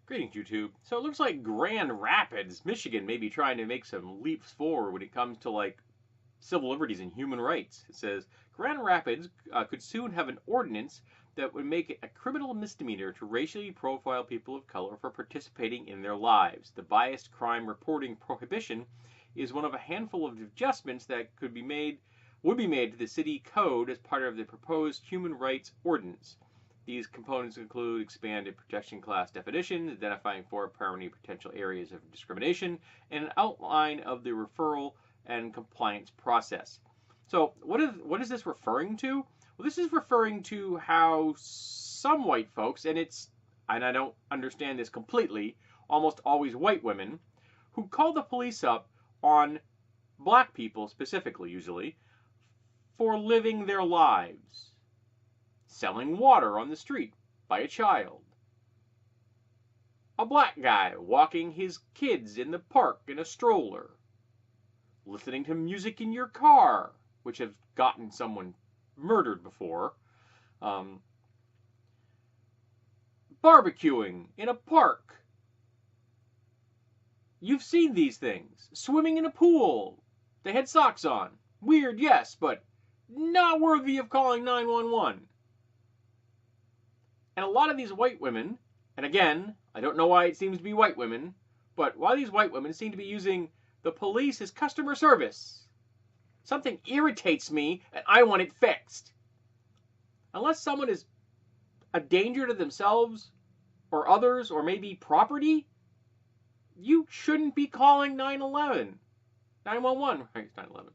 Greetings, YouTube. So it looks like Grand Rapids, Michigan, may be trying to make some leaps forward when it comes to civil liberties and human rights. It says Grand Rapids could soon have an ordinance that would make it a criminal misdemeanor to racially profile people of color for participating in their lives. The biased crime reporting prohibition is one of a handful of adjustments that would be made to the city code as part of the proposed human rights ordinance. These components include expanded protection class definitions, identifying four primary potential areas of discrimination, and an outline of the referral and compliance process. So, what is this referring to? Well, this is referring to how some white folks, and I don't understand this completely, almost always white women, who call the police up on black people specifically, usually, for living their lives. Selling water on the street by a child. A black guy walking his kids in the park in a stroller. Listening to music in your car, which have gotten someone murdered before. Barbecuing in a park. You've seen these things. Swimming in a pool. They had socks on. Weird, yes, but not worthy of calling 911. And a lot of these white women, and again, I don't know why it seems to be white women, but why these white women seem to be using the police as customer service. Something irritates me and I want it fixed. Unless someone is a danger to themselves or others or maybe property, you shouldn't be calling 911. 911, right? 911.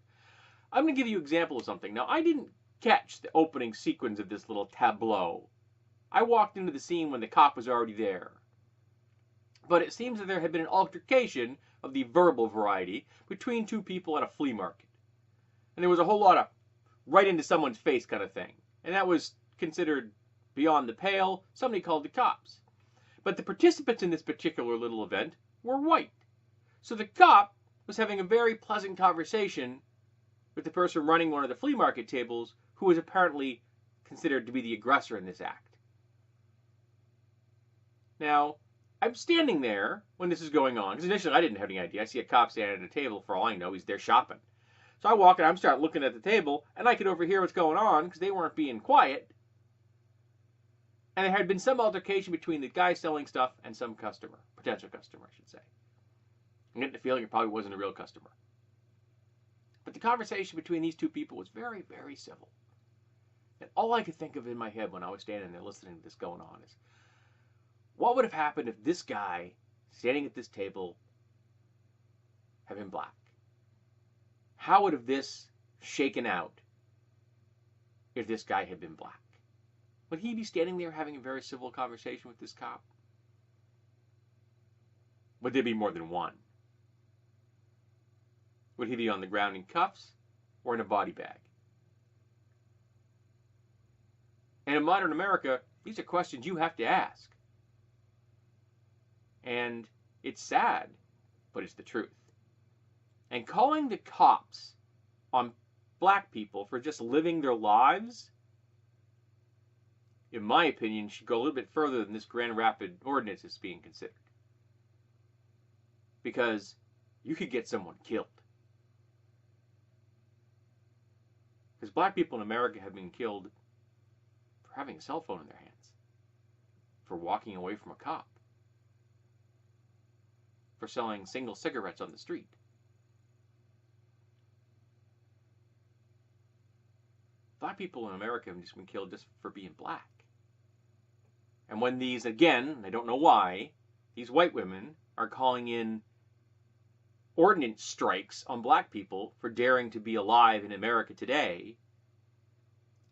I'm going to give you an example of something. Now, I didn't catch the opening sequence of this little tableau. I walked into the scene when the cop was already there. But it seems that there had been an altercation of the verbal variety between two people at a flea market. And there was a whole lot of right into someone's face kind of thing. And that was considered beyond the pale. Somebody called the cops. But the participants in this particular little event were white. So the cop was having a very pleasant conversation with the person running one of the flea market tables who was apparently considered to be the aggressor in this act. Now, I'm standing there when this is going on, because initially I didn't have any idea. I see a cop standing at a table. For all I know, he's there shopping. So I walk and I'm start looking at the table, and I could overhear what's going on because they weren't being quiet. And there had been some altercation between the guy selling stuff and some customer, potential customer, I should say. I'm getting the feeling it probably wasn't a real customer. But the conversation between these two people was very, very civil. And all I could think of in my head when I was standing there listening to this going on is, what would have happened if this guy standing at this table had been black? How would have this shaken out if this guy had been black? Would he be standing there having a very civil conversation with this cop? Would there be more than one? Would he be on the ground in cuffs or in a body bag? And in modern America, these are questions you have to ask. And it's sad, but it's the truth. And calling the cops on black people for just living their lives, in my opinion, should go a little bit further than this Grand Rapids ordinance is being considered. Because you could get someone killed. Because black people in America have been killed for having a cell phone in their hands, for walking away from a cop, for selling single cigarettes on the street. Black people in America have just been killed just for being black. And when these, again, I don't know why, these white women are calling in ordnance strikes on black people for daring to be alive in America today,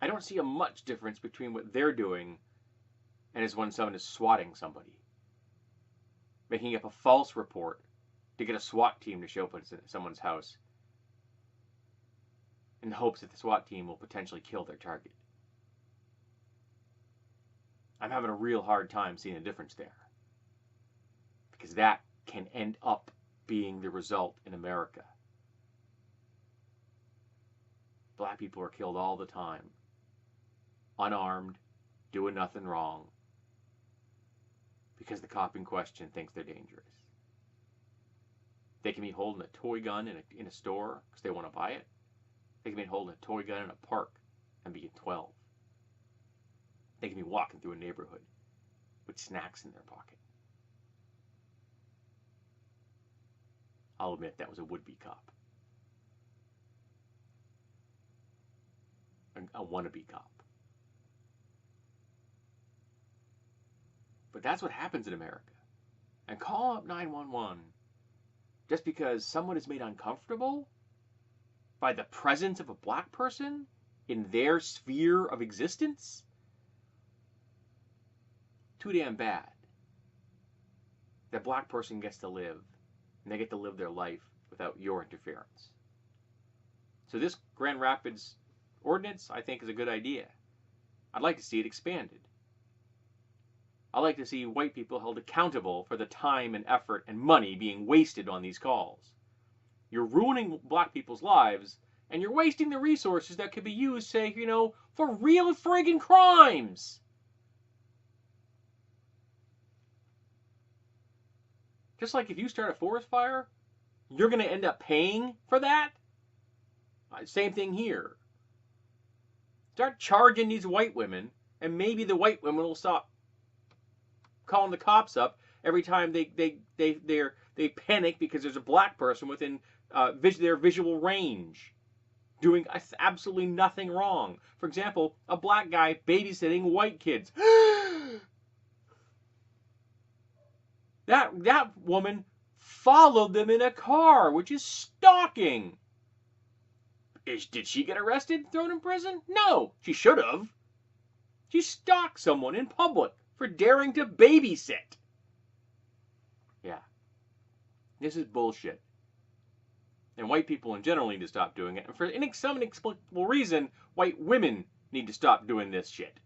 I don't see a much difference between what they're doing and as when someone is swatting somebody. Making up a false report to get a SWAT team to show up at someone's house in the hopes that the SWAT team will potentially kill their target. I'm having a real hard time seeing a difference there. Because that can end up being the result in America. Black people are killed all the time. Unarmed, doing nothing wrong. because the cop in question thinks they're dangerous. They can be holding a toy gun in a store because they want to buy it. They can be holding a toy gun in a park and being 12. They can be walking through a neighborhood with snacks in their pocket. I'll admit that was a would-be cop. A wannabe cop. But that's what happens in America. And call up 911 just because someone is made uncomfortable by the presence of a black person in their sphere of existence? Too damn bad. That black person gets to live, and they get to live their life without your interference. So this Grand Rapids ordinance, I think, is a good idea. I'd like to see it expanded. I'd like to see white people held accountable for the time and effort and money being wasted on these calls. You're ruining black people's lives, and you're wasting the resources that could be used, say, for real friggin' crimes. Just like if you start a forest fire, you're going to end up paying for that. Same thing here. Start charging these white women, and maybe the white women will stop calling the cops up every time they panic because there's a black person within their visual range doing absolutely nothing wrong. For example, a black guy babysitting white kids. That woman followed them in a car, which is stalking. Did she get arrested, thrown in prison? No, she should have. She stalked someone in public for daring to babysit. Yeah. This is bullshit. And white people in general need to stop doing it. And for some inexplicable reason, white women need to stop doing this shit.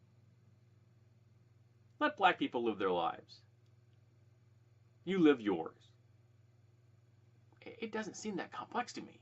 Let black people live their lives. You live yours. It doesn't seem that complex to me.